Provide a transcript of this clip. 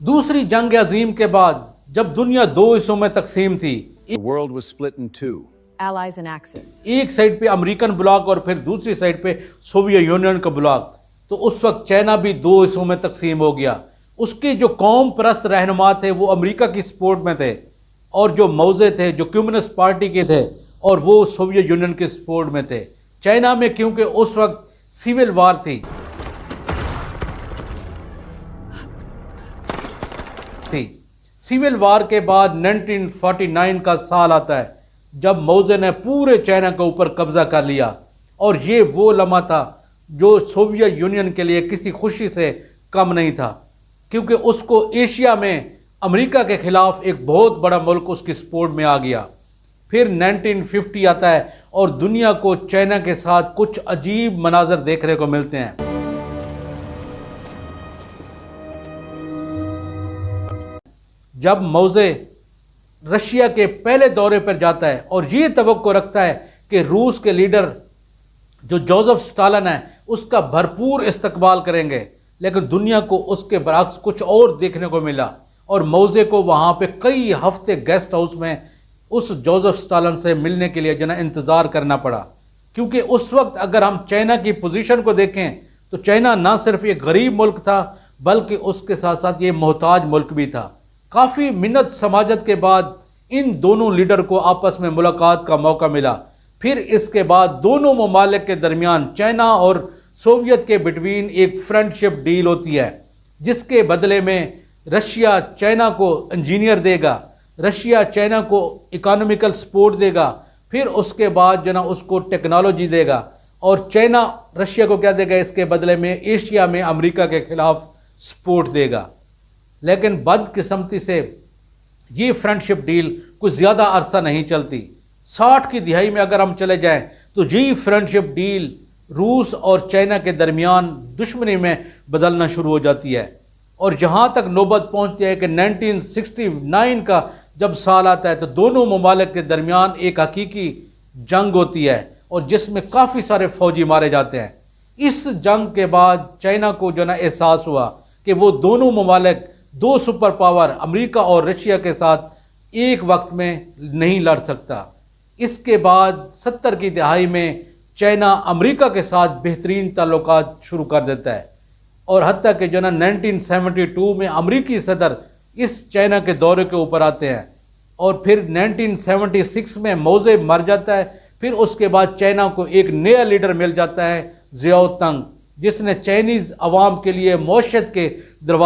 दूसरी जंग अजीम के बाद जब दुनिया दो हिस्सों में तकसीम थी, The world was split in two. Allies and Axis. एक साइड पे अमेरिकन ब्लॉक और फिर दूसरी साइड पे सोवियत यूनियन का ब्लॉक। तो उस वक्त चाइना भी दो हिस्सों में तकसीम हो गया। उसके जो कौम परस्त रहनुमा थे वो अमेरिका की सपोर्ट में थे, और जो मौजे थे जो कम्युनिस्ट पार्टी के थे और वो सोवियत यूनियन के सपोर्ट में थे। चाइना में क्योंकि उस वक्त सिविल वार थी सिविल वार के बाद 1949 का साल आता है जब मौजे ने पूरे चाइना के ऊपर कब्जा कर लिया, और ये वो लम्हा था जो सोवियत यूनियन के लिए किसी खुशी से कम नहीं था, क्योंकि उसको एशिया में अमेरिका के खिलाफ एक बहुत बड़ा मुल्क उसकी सपोर्ट में आ गया। फिर 1950 आता है और दुनिया को चाइना के साथ कुछ अजीब मनाजर देखने को मिलते हैं। जब मौजे रशिया के पहले दौरे पर जाता है और ये तवक्को रखता है कि रूस के लीडर जो जोसेफ स्टालिन है उसका भरपूर इस्तकबाल करेंगे, लेकिन दुनिया को उसके बरअक्स कुछ और देखने को मिला, और मौजे को वहाँ पे कई हफ्ते गेस्ट हाउस में उस जोसेफ स्टालिन से मिलने के लिए जना इंतज़ार करना पड़ा। क्योंकि उस वक्त अगर हम चाइना की पोजीशन को देखें तो चाइना ना सिर्फ एक गरीब मुल्क था बल्कि उसके साथ साथ ये मोहताज मुल्क भी था। काफ़ी मिन्नत समाजत के बाद इन दोनों लीडर को आपस में मुलाकात का मौका मिला। फिर इसके बाद दोनों ममालिक के दरमियान चाइना और सोवियत के बिटवीन एक फ्रेंडशिप डील होती है, जिसके बदले में रशिया चाइना को इंजीनियर देगा, रशिया चाइना को इकोनॉमिकल सपोर्ट देगा, फिर उसके बाद जना उसको टेक्नोलॉजी देगा, और चाइना रशिया को क्या देगा इसके बदले में, एशिया में अमेरिका के खिलाफ सपोर्ट देगा। लेकिन बदकिस्मती से ये फ्रेंडशिप डील कुछ ज़्यादा अरसा नहीं चलती। 60 की दिहाई में अगर हम चले जाएं तो ये फ्रेंडशिप डील रूस और चाइना के दरमियान दुश्मनी में बदलना शुरू हो जाती है, और जहाँ तक नौबत पहुँचती है कि 1969 का जब साल आता है तो दोनों ममालिक के दरमियान एक हकीकी जंग होती है, और जिसमें काफ़ी सारे फौजी मारे जाते हैं। इस जंग के बाद चाइना को जो ना एहसास हुआ कि वो दोनों ममालिक, दो सुपर पावर अमेरिका और रशिया के साथ एक वक्त में नहीं लड़ सकता। इसके बाद 70 की दिहाई में चाइना अमेरिका के साथ बेहतरीन ताल्लुकात शुरू कर देता है, और हत्ता कि जो ना 1972 में अमेरिकी सदर इस चाइना के दौरे के ऊपर आते हैं, और फिर 1976 में मौजे मर जाता है। फिर उसके बाद चाइना को एक नया लीडर मिल जाता है, जियाओ तंग, जिसने चाइनीज़ अवाम के लिए मौशत के दरवाजे